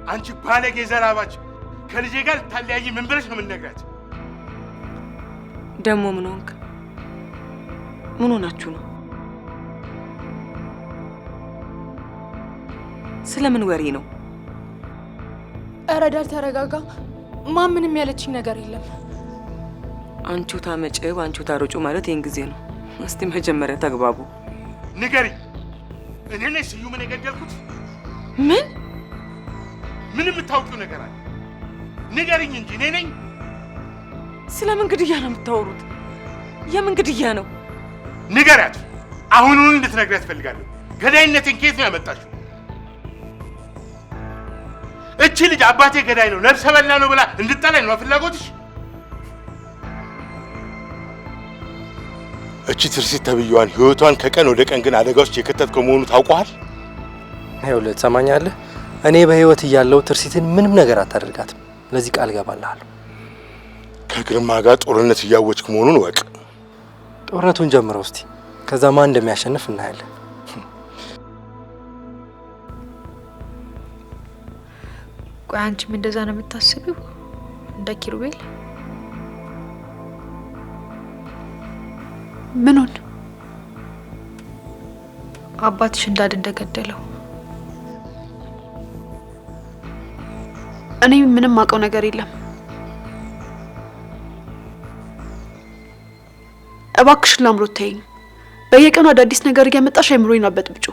አንቺ ባለጌ ዘራባች ከልጄ ጋር ታለያይ ምን ብለሽ ነው የምንነግራት? ደሞ ምን ሆንክ? ምን ሆናችሁ ነው? ስለምን ወሬ ነው? ኧረ ዳር ተረጋጋ። ማን ምንም ያለችኝ ነገር የለም። አንቺው ታመጪው አንቺው ታሮጩ ማለት ይሄን ጊዜ ነው። እስቲ መጀመሪያ ተግባቡ። ንገሪ። እኔ ነኝ ስዩምን የገደልኩት? ምን የምታውቂው ነገር አለ? ንገሪኝ እንጂ እኔ ነኝ። ስለምን ግድያ ነው የምታወሩት? የምን ግድያ ነው? ንገሪያት። አሁኑን እንድትነግሪያት እፈልጋለሁ። ገዳይነቴን ከየት ነው ያመጣሽው? እቺ ልጅ አባቴ ገዳይ ነው ነፍሰ በላ ነው ብላ እንድጠላኝ ነው ፍላጎትሽ? እቺ ትርሲት ተብዬዋን ህይወቷን ከቀን ወደ ቀን ግን አደጋ ውስጥ የከተትከው መሆኑ ታውቋል። ይኸውልህ ትሰማኛለህ? እኔ በህይወት እያለሁ ትርሲትን ምንም ነገር አታደርጋትም። ለዚህ ቃል ገባልሃለሁ። ከግርማ ጋር ጦርነት እያወጭክ መሆኑን ወቅ። ጦርነቱን ጀምረው እስቲ፣ ከዛ ማን እንደሚያሸንፍ እናያለን። ቆይ አንቺም እንደዛ ነው የምታስቢው? እንደ ኪሩቤል? ምኑን? አባትሽ እንዳድ እንደገደለው። እኔ ምንም አውቀው ነገር የለም። እባክሽን ላምሮት ተይኝ። በየቀኑ አዳዲስ ነገር እያመጣሽ አይምሮዬን አበጥብጩ።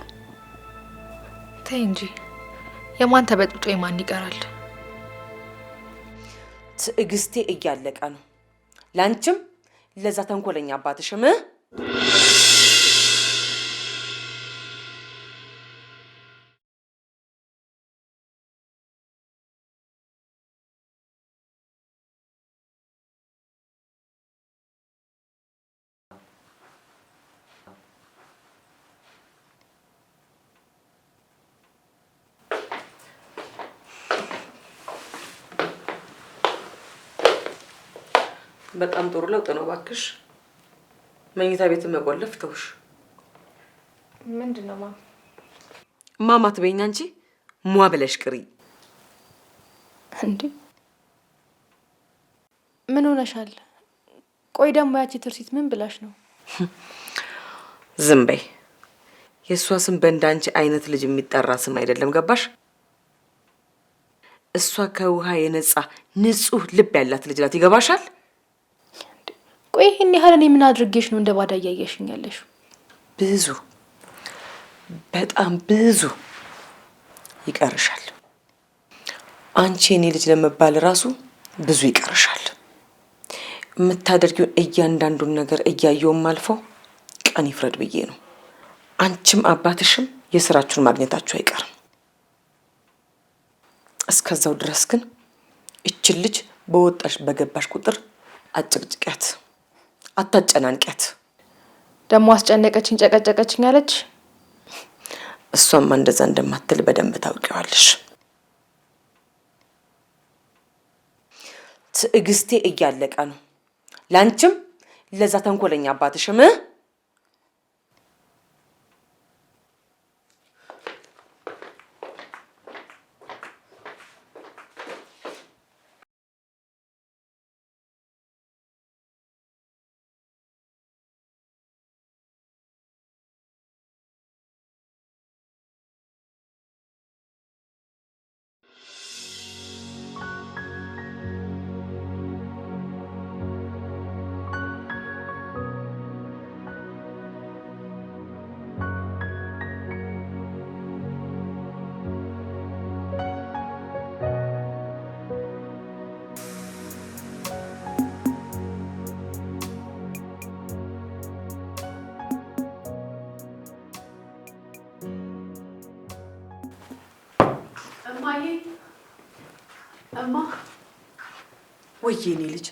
ተይ እንጂ የማን ተበጥብጦ የማን ይቀራል? ትዕግስቴ እያለቀ ነው። ላንቺም ለዛ ተንኮለኛ አባትሽም በጣም ጥሩ ለውጥ ነው። ባክሽ መኝታ ቤት መቆለፍ ተውሽ። ምንድነው ማማ ትበይኝ አንቺ ሟ ብለሽ ቅሪ። እንዴ ምን ሆነሻል? ቆይ ደግሞ ያቺ ትርሲት ምን ብላሽ ነው? ዝም በይ። የእሷ ስም በእንዳንቺ አይነት ልጅ የሚጠራ ስም አይደለም። ገባሽ? እሷ ከውሃ የነጻ ንጹህ ልብ ያላት ልጅ ናት። ይገባሻል? ቆይ ይሄን ያህል እኔ ምን አድርጌሽ ነው እንደ ባዳ እያየሽኝ ያለሽ? ብዙ በጣም ብዙ ይቀርሻል። አንቺ የኔ ልጅ ለመባል ራሱ ብዙ ይቀርሻል። የምታደርጊውን እያንዳንዱን ነገር እያየውም አልፈው ቀን ይፍረድ ብዬ ነው። አንቺም አባትሽም የስራችሁን ማግኘታችሁ አይቀርም። እስከዛው ድረስ ግን እችን ልጅ በወጣሽ በገባሽ ቁጥር አጭቅጭቂያት፣ አታጨናንቂያት። ደግሞ አስጨነቀችኝ ጨቀጨቀችኝ አለች። እሷማ እንደዛ እንደማትል በደንብ ታውቂዋለሽ። ትዕግስቴ እያለቀ ነው። ላንቺም ለዛ ተንኮለኛ አባትሽም እማ ወይ የኔ ልጅ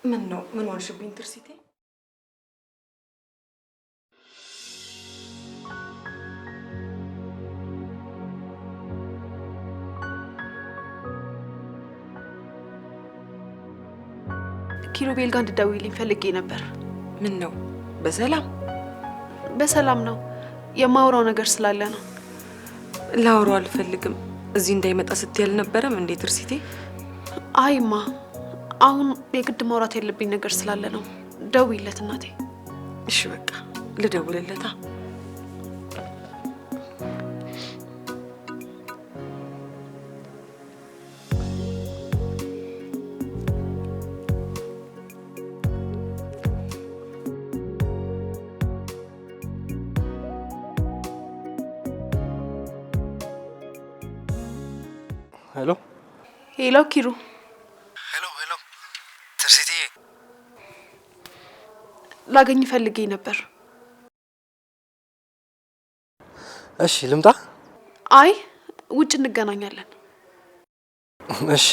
ምን ነው? ምን ሆንሽብኝ ትርሲቴ? ኪሩቤል ጋር እንድትደውይልኝ ፈልጌ ነበር። ምን ነው? በሰላም በሰላም ነው። የማውራው ነገር ስላለ ነው። ላውራው አልፈልግም። እዚህ እንዳይመጣ ስትይ አልነበረም እንዴ ትርሲቴ? አይማ አሁን የግድ ማውራት ያለብኝ ነገር ስላለ ነው። ደውይለት እናቴ። እሺ በቃ ልደውልለታ። ሄሎ ሄሎ ኪሩ። ሄሎ ትርሲቴ፣ ላገኝ ፈልጌ ነበር። እሺ ልምጣ? አይ ውጭ እንገናኛለን። እሺ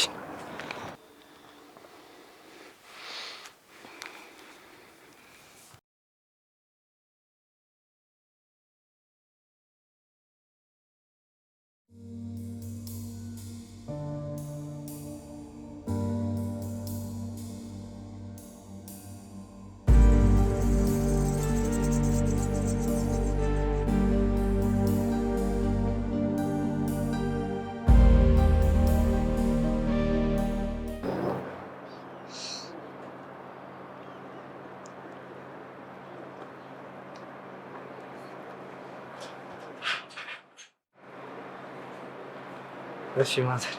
እሺ ማዘር።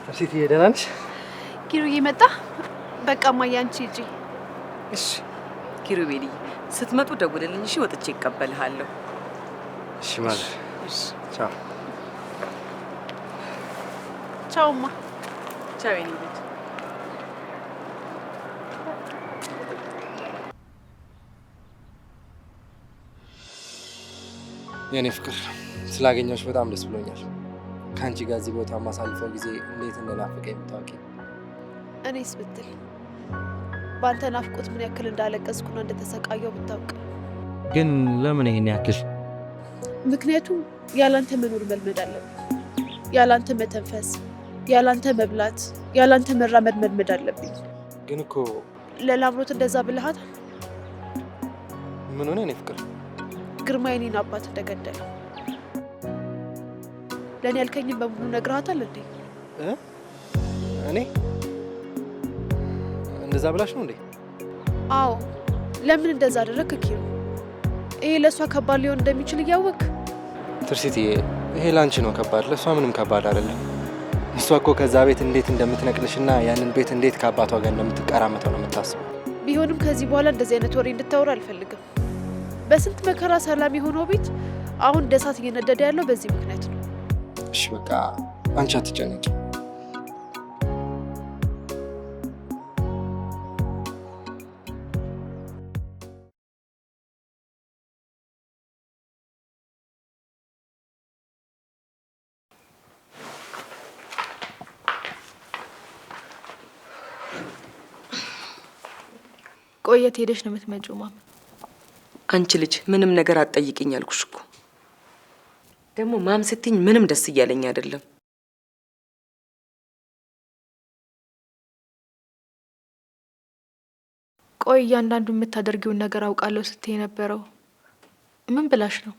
ትርሲቴ ደህና ነሽ? ኪሩዬ መጣ። በቃ እማዬ አንቺ ሂጂ። እሺ ኪሩቤልዬ፣ ስትመጡ ደውልልኝ እሺ? ወጥቼ እቀበልሃለሁ። እሺ ማዘር። እሺ ቻው። ቻውማ። ቻው የኔ ልጅ። የኔ ፍቅር ስላገኘሁሽ በጣም ደስ ብሎኛል። ከአንቺ ጋር እዚህ ቦታ ማሳልፈው ጊዜ እንዴት እንደናፈቀኝ የምታውቂ። እኔስ ብትል በአንተ ናፍቆት ምን ያክል እንዳለቀስኩና እንደተሰቃየው ብታውቅ። ግን ለምን ይሄን ያክል? ምክንያቱም ያላንተ መኖር መልመድ አለብኝ። ያላንተ መተንፈስ፣ ያላንተ መብላት፣ ያላንተ መራመድ መልመድ አለብኝ። ግን እኮ ለላምሮት እንደዛ ብልሃት ምን ሆነ የኔ ፍቅር? ግርማ የኔን አባት እንደገደለ ለእኔ ያልከኝም በሙሉ ነግረሃታል እንዴ? እኔ እንደዛ ብላሽ ነው እንዴ? አዎ። ለምን እንደዛ አደረግክ ኪሩ? ይሄ ለእሷ ከባድ ሊሆን እንደሚችል እያወቅ። ትርሲትዬ፣ ይሄ ላንቺ ነው ከባድ፣ ለእሷ ምንም ከባድ አይደለም። እሷ እኮ ከዛ ቤት እንዴት እንደምትነቅልሽና ያንን ቤት እንዴት ከአባቷ ጋር እንደምትቀራመተው ነው የምታስበው። ቢሆንም ከዚህ በኋላ እንደዚህ አይነት ወሬ እንድታወራ አልፈልግም። በስንት መከራ ሰላም የሆነው ቤት አሁን እንደ እሳት እየነደደ ያለው በዚህ ምክንያት ነው። እሺ በቃ አንቺ አትጨነቂ። ቆየት ሄደሽ ነው የምትመጪው ማም? አንቺ ልጅ ምንም ነገር አትጠይቅኝ አልኩሽ እኮ። ደግሞ ማም ስትኝ ምንም ደስ እያለኝ አይደለም። ቆይ እያንዳንዱ የምታደርጊውን ነገር አውቃለሁ ስትይ የነበረው ምን ብላሽ ነው?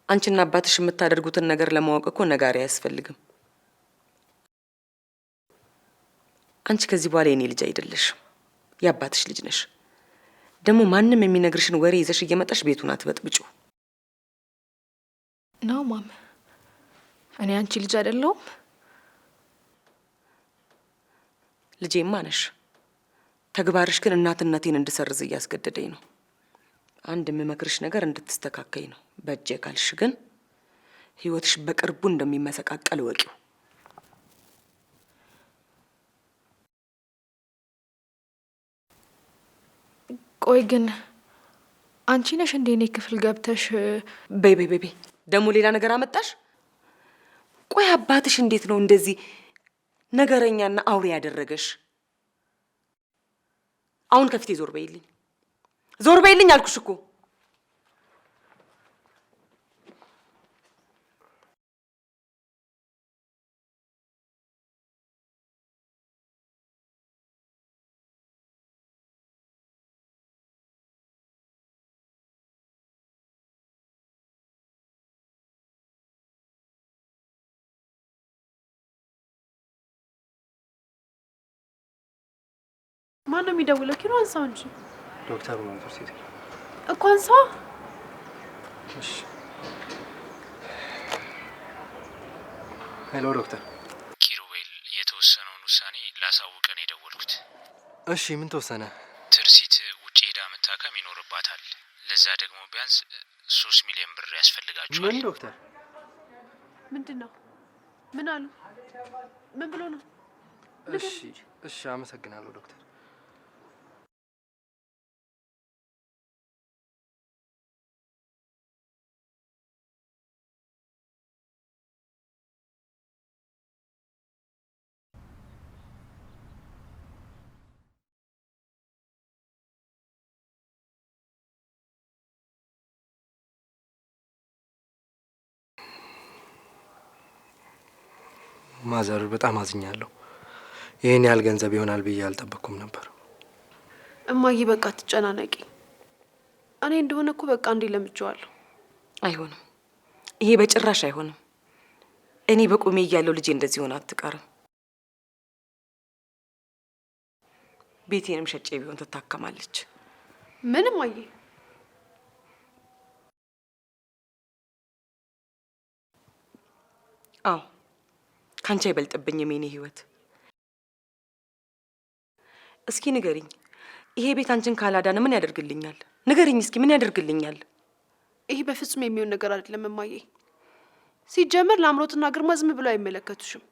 አንቺና አባትሽ የምታደርጉትን ነገር ለማወቅ እኮ ነጋሪ አያስፈልግም። አንቺ ከዚህ በኋላ የኔ ልጅ አይደለሽም፣ የአባትሽ ልጅ ነሽ። ደግሞ ማንም የሚነግርሽን ወሬ ይዘሽ እየመጣሽ ቤቱን አትበጥብጪው ነው ማም። እኔ አንቺ ልጅ አይደለሁም? ልጄማ ነሽ። ተግባርሽ ግን እናትነቴን እንድሰርዝ እያስገደደኝ ነው። አንድ የምመክርሽ ነገር እንድትስተካከይ ነው። በእጄ ካልሽ ግን ህይወትሽ በቅርቡ እንደሚመሰቃቀል ወቂው። ቆይ ግን አንቺ ነሽ እንዴ እኔ ክፍል ገብተሽ? በይ ደግሞ ሌላ ነገር አመጣሽ? ቆይ አባትሽ እንዴት ነው እንደዚህ ነገረኛና አውሬ ያደረገሽ? አሁን ከፊቴ ዞር በይልኝ አልኩሽ እኮ። ማን ነው የሚደውለው? ኪሮ አንሳው እንጂ። ዶክተሩ ነው ትርሲት እኮ አንሳው። እሺ ሄሎ ዶክተር። ኪሩቤል የተወሰነውን ውሳኔ ላሳውቀን የደወልኩት። እሺ ምን ተወሰነ? ትርሲት ውጭ ሄዳ መታከም ይኖርባታል። ለዛ ደግሞ ቢያንስ 3 ሚሊዮን ብር ያስፈልጋቸዋል። ምን ዶክተር? ምንድነው? ምን አሉ? ምን ብሎ ነው? እሺ አመሰግናለሁ ዶክተር። ማዘር በጣም አዝኛለሁ። ይሄን ያህል ገንዘብ ይሆናል ብዬ አልጠበቅኩም ነበር። እማዬ በቃ ትጨናነቂ። እኔ እንደሆነ እኮ በቃ እንዴ ለምጄዋለሁ። አይሆንም፣ ይሄ በጭራሽ አይሆንም። እኔ በቁሜ እያለሁ ልጄ እንደዚህ ሆነ አትቀርም። ቤቴንም ሸጬ ቢሆን ትታከማለች። ምንም አየ አዎ ካንቺ አይበልጥብኝም የኔ ህይወት። እስኪ ንገሪኝ፣ ይሄ ቤት አንቺን ካላዳነ ምን ያደርግልኛል? ንገሪኝ እስኪ ምን ያደርግልኛል? ይሄ በፍጹም የሚሆን ነገር አይደለም እማዬ። ሲጀመር ለአምሮትና ግርማ ዝም ብለው አይመለከቱሽም።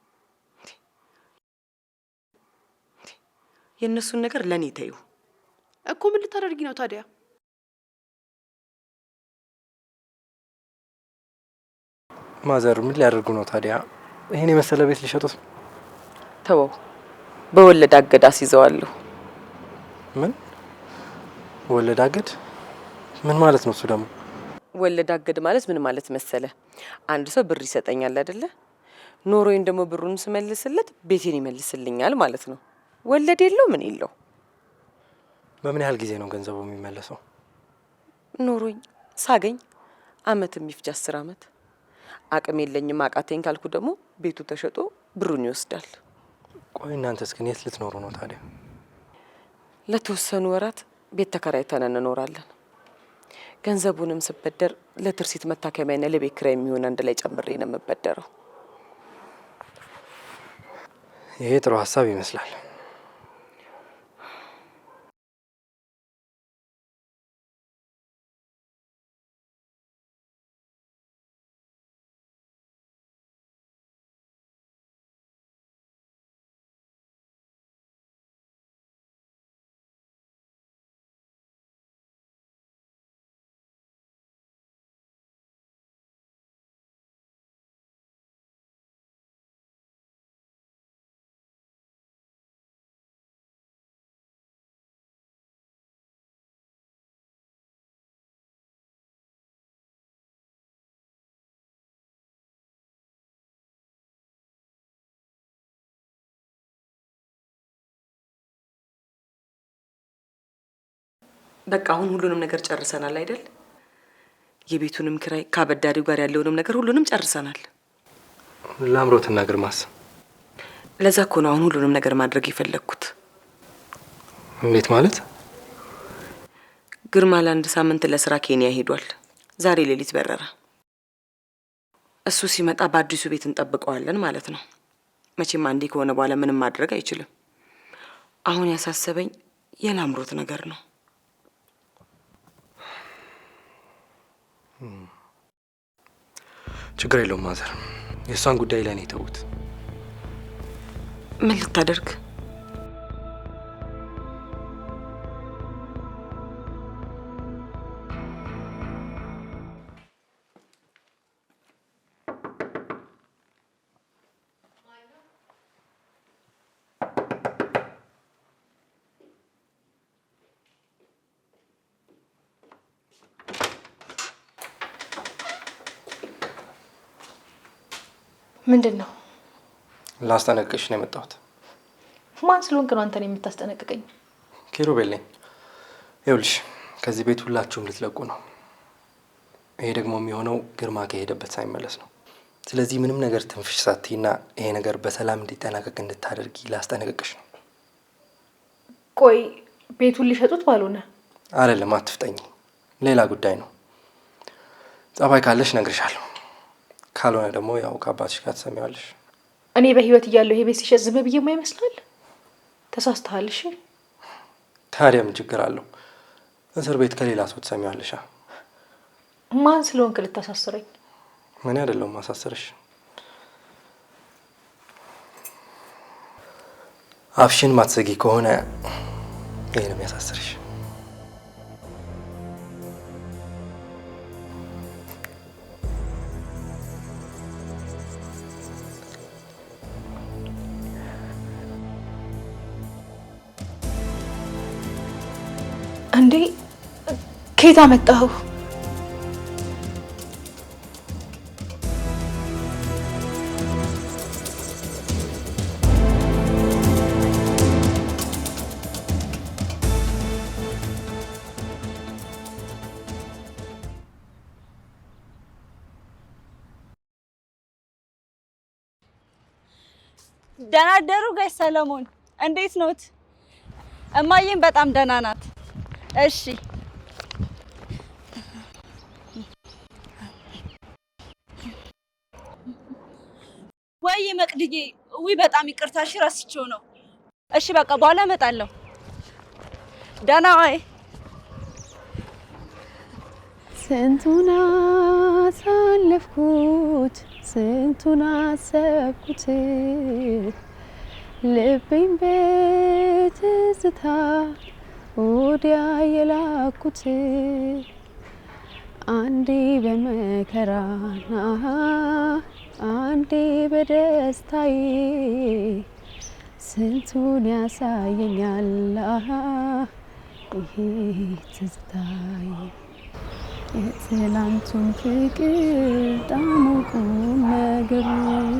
የእነሱን ነገር ለኔ ተዩ እኮ። ምን ልታደርጊ ነው ታዲያ? ማዘር ምን ሊያደርጉ ነው ታዲያ? ይሄን የመሰለ ቤት ሊሸጡት? ተወው፣ በወለድ አገድ አስይዘዋለሁ። ምን ወለድ አገድ? ምን ማለት ነው እሱ ደግሞ? ወለድ አገድ ማለት ምን ማለት መሰለ? አንድ ሰው ብር ይሰጠኛል አይደለ? ኖሮዬን ደግሞ ብሩን ስመልስለት ቤቴን ይመልስልኛል ማለት ነው። ወለድ የለው ምን የለው። በምን ያህል ጊዜ ነው ገንዘቡ የሚመለሰው? ኖሮኝ ሳገኝ አመት የሚፍጅ 10 አመት። አቅም የለኝም አቃተኝ ካልኩ ደግሞ ቤቱ ተሸጦ ብሩን ይወስዳል። ቆይ እናንተስ ግን የት ልትኖሩ ነው ታዲያ? ለተወሰኑ ወራት ቤት ተከራይተን እንኖራለን። ገንዘቡንም ስበደር ለትርሲት መታከሚያና ለቤት ኪራይ የሚሆን አንድ ላይ ጨምሬ ነው የምበደረው። ይሄ ጥሩ ሀሳብ ይመስላል። በቃ አሁን ሁሉንም ነገር ጨርሰናል አይደል? የቤቱንም ኪራይ ከአበዳሪው ጋር ያለውንም ነገር ሁሉንም ጨርሰናል። ለአምሮትና ግርማስ? ለዛ እኮ ነው አሁን ሁሉንም ነገር ማድረግ የፈለግኩት። እንዴት ማለት? ግርማ ለአንድ ሳምንት ለስራ ኬንያ ሄዷል። ዛሬ ሌሊት በረራ። እሱ ሲመጣ በአዲሱ ቤት እንጠብቀዋለን ማለት ነው። መቼም አንዴ ከሆነ በኋላ ምንም ማድረግ አይችልም። አሁን ያሳሰበኝ የላምሮት ነገር ነው። ችግር የለውም ማዘር፣ የእሷን ጉዳይ ለእኔ ተውት። ምን ልታደርግ? ምንድን ነው? ላስጠነቅቅሽ ነው የመጣሁት። ማን ስለሆንክ ነው አንተን የምታስጠነቅቀኝ? ኪሩቤል ነኝ። ይኸውልሽ ከዚህ ቤት ሁላችሁም ልትለቁ ነው። ይሄ ደግሞ የሚሆነው ግርማ ከሄደበት ሳይመለስ ነው። ስለዚህ ምንም ነገር ትንፍሽ ሳትይና ይሄ ነገር በሰላም እንዲጠናቀቅ እንድታደርጊ ላስጠነቅቅሽ ነው። ቆይ ቤቱን ሊሸጡት ባልሆነ? አይደለም፣ አትፍጠኝ። ሌላ ጉዳይ ነው። ጸባይ ካለሽ ነግርሻለሁ። ካልሆነ ደግሞ ያው ከአባትሽ ጋር ትሰሚዋለሽ። እኔ በህይወት እያለሁ ይሄ ቤት ሲሸጥ ዝም ብዬ የማይመስላል? ተሳስተሃል። እሺ ታዲያ ምን ችግር አለው? እስር ቤት ከሌላ ሰው ትሰሚዋለሽ። ማን ስለሆንክ ልታሳስረኝ? ምን አይደለም ማሳሰርሽ። አፍሽን ማትዘጊ ከሆነ ይሄ ነው የሚያሳስርሽ። እንዴ ከየት አመጣኸው? ደህና አደሩ ጋሽ ሰለሞን፣ እንዴት ኖት? እማዬም በጣም ደህና ናት። እሺ ወይ መቅድዬ፣ ውይ በጣም ይቅርታ፣ እሺ ረስቼው ነው። እሺ በቃ በኋላ እመጣለሁ። ደህና ዋይ። ስንቱን አሳለፍኩት፣ ስንቱን አሰብኩት፣ ልቤን በትዝታ ወዲያ የላኩት፣ አንዴ በመከራና አንዴ በደስታዬ ስንቱን ያሳየኛል ይሄ ትዝታዬ። የትላንቱን ፍቅር ጣሙን ቁም ነገሩን፣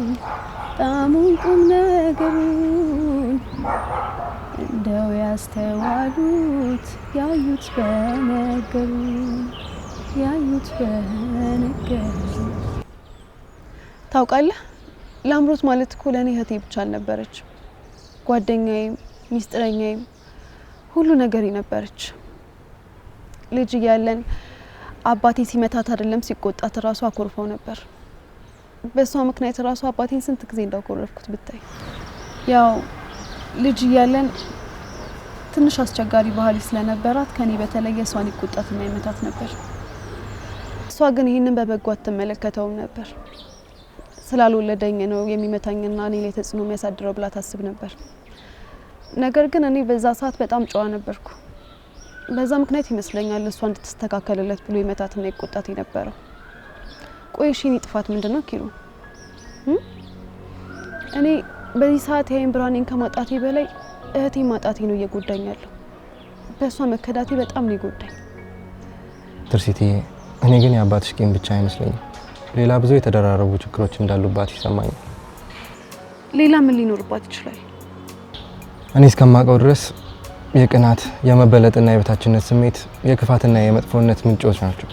ጣሙን ቁም ነገሩን እንደው ያስተዋሉት ያዩት በነገሩን፣ ያዩት በነገሩን። ታውቃለህ ላምሮት ማለት እኮ ለእኔ እህቴ ብቻ አልነበረች፣ ጓደኛዬም ሚስጥረኛዬም ሁሉ ነገር ነበረች። ልጅ እያለን አባቴ ሲመታት አይደለም ሲቆጣት ራሱ አኮርፈው ነበር። በሷ ምክንያት ራሱ አባቴን ስንት ጊዜ እንዳኮረፍኩት ብታይ። ያው ልጅ እያለን ትንሽ አስቸጋሪ ባህሪ ስለነበራት ከኔ በተለየ እሷን ይቆጣትና ይመታት ነበር። እሷ ግን ይህንን በበጎ አትመለከተውም ነበር። ስላልወለደኝ ነው የሚመታኝና እኔ ላይ ተጽዕኖ የሚያሳድረው ብላ ታስብ ነበር። ነገር ግን እኔ በዛ ሰዓት በጣም ጨዋ ነበርኩ። በዛ ምክንያት ይመስለኛል እሷ እንድትስተካከልለት ብሎ ይመታትና ይቆጣት የነበረው። ቆይ እሺ እኔ ጥፋት ምንድነው ኪሩ? እኔ በዚህ ሰዓት የአይን ብርሃኔን ከማጣቴ በላይ እህቴ ማጣቴ ነው እየጎዳኛለሁ። በእሷ መከዳቴ በጣም ነው ይጎዳኝ። ትርሲቴ፣ እኔ ግን የአባትሽ ቂም ብቻ አይመስለኝም። ሌላ ብዙ የተደራረቡ ችግሮች እንዳሉባት ይሰማኛል። ሌላ ምን ሊኖርባት ይችላል? እኔ እስከማውቀው ድረስ የቅናት የመበለጥና የበታችነት ስሜት የክፋትና የመጥፎነት ምንጮች ናቸው።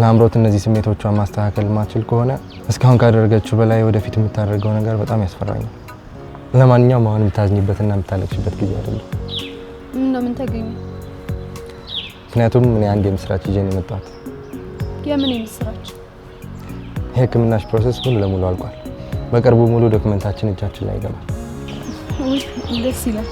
ላምሮት እነዚህ ስሜቶቿን ማስተካከል ማችል ከሆነ እስካሁን ካደረገችው በላይ ወደፊት የምታደርገው ነገር በጣም ያስፈራኛል። ለማንኛውም አሁን የምታዝኝበትና የምታለቅሽበት ጊዜ አይደለም። ምን ተገኘ? ምክንያቱም እኔ አንድ የምስራች ይዤ ነው የመጣሁት። የምን የምስራች? የሕክምናሽ ፕሮሰስ ሙሉ ለሙሉ አልቋል። በቅርቡ ሙሉ ዶክመንታችን እጃችን ላይ ይገባል። ደስ ይላል።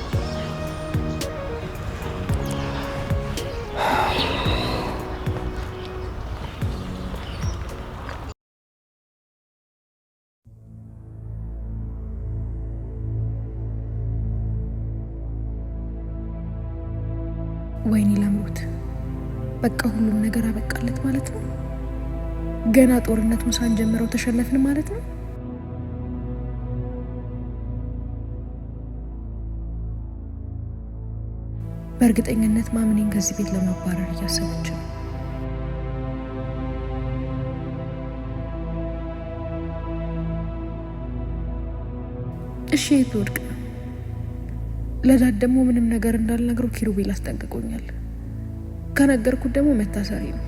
ወይኔ ላምሮት፣ በቃ ሁሉም ነገር አበቃለት ማለት ነው። ገና ጦርነቱን ሳንጀምረው ተሸነፍን ማለት ነው። በእርግጠኝነት ማምኔን ከዚህ ቤት ለማባረር እያሰበች ነው። እሺ የት ወድቅ ነው? ለዳድ ደግሞ ምንም ነገር እንዳልነግረው ኪሩቤል አስጠንቅቆኛል። ከነገርኩት ደግሞ መታሰሪ ነው።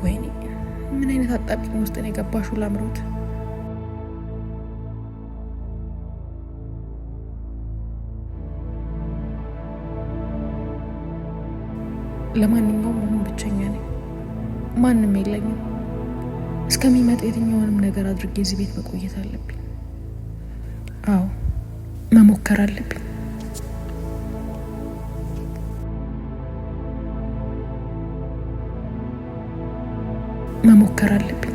ወይኔ ምን አይነት አጣብቂኝ ውስጥ ነው የገባሽው ላምሮት? ለማንኛውም አሁን ብቸኛ ነኝ። ማንም የለኝም። እስከሚመጣ የትኛውንም ነገር አድርጌ እዚህ ቤት መቆየት አለብኝ። አዎ መሞከር አለብኝ። መሞከር አለብኝ።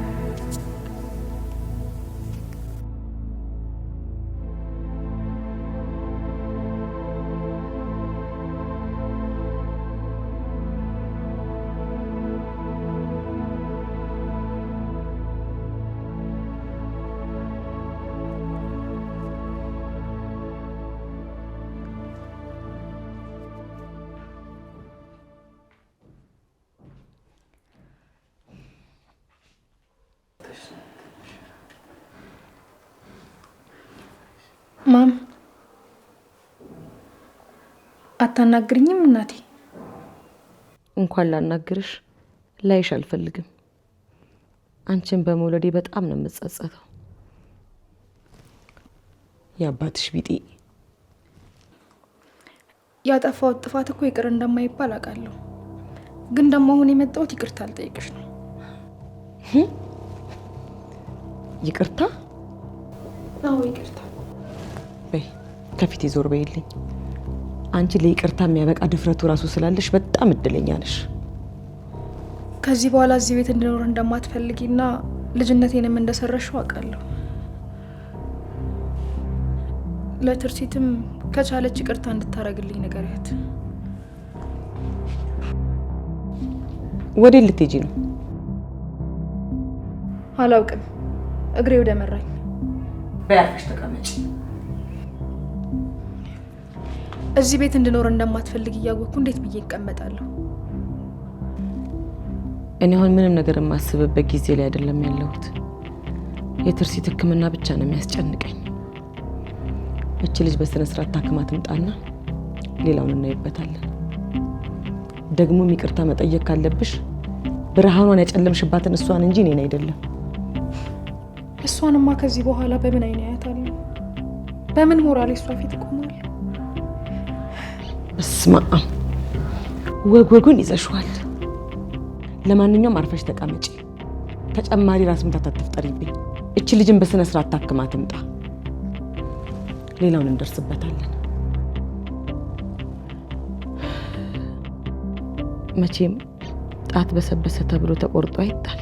ማም አታናግሪኝም እናቴ? እንኳን ላናግርሽ ላይሽ አልፈልግም። አንቺን በመውለዴ በጣም ነው የምጸጸተው። የአባትሽ ቢጤ ያጠፋው ጥፋት እኮ ይቅር እንደማይባል አውቃለሁ። ግን ደግሞ አሁን የመጣሁት ይቅርታ አልጠይቅሽ ነው። ይቅርታ? አዎ ይቅርታ። በይ ከፊቴ ዞር በይልኝ። አንቺ ለይቅርታ የሚያበቃ ድፍረቱ ራሱ ስላለሽ በጣም እድለኛ ነሽ። ከዚህ በኋላ እዚህ ቤት እንድኖር እንደማትፈልጊና ልጅነቴንም እንደሰረሽው አውቃለሁ። ለትርሲትም ከቻለች ይቅርታ እንድታረግልኝ ንገሪያት። ወዴት ልትሄጂ ነው? አላውቅም። እግሬ ወደ መራኝ። በያርፈሽ ተቀመጪ። እዚህ ቤት እንድኖር እንደማትፈልግ እያወቅኩ እንዴት ብዬ እቀመጣለሁ? እኔ አሁን ምንም ነገር የማስብበት ጊዜ ላይ አይደለም ያለሁት። የትርሲት ሕክምና ብቻ ነው የሚያስጨንቀኝ። እቺ ልጅ በስነ ስርዓት ታክማ ትምጣና ሌላውን እናይበታለን። ደግሞ ይቅርታ መጠየቅ ካለብሽ ብርሃኗን ያጨለምሽባትን እሷን እንጂ እኔን አይደለም። እሷንማ ከዚህ በኋላ በምን አይኔ አያታለሁ? በምን ሞራል እሷ ፊት እቆማለሁ? እስማአ ወጉን ይዘሽዋል። ለማንኛውም አርፈሽ ተቀመጪ። ተጨማሪ ራስ ምታት አትፍጠሪብኝ። እቺ ልጅን በስነ ስርዓት ታክማ ትምጣ፣ ሌላውን እንደርስበታለን። መቼም ጣት በሰበሰ ተብሎ ተቆርጦ አይጣል።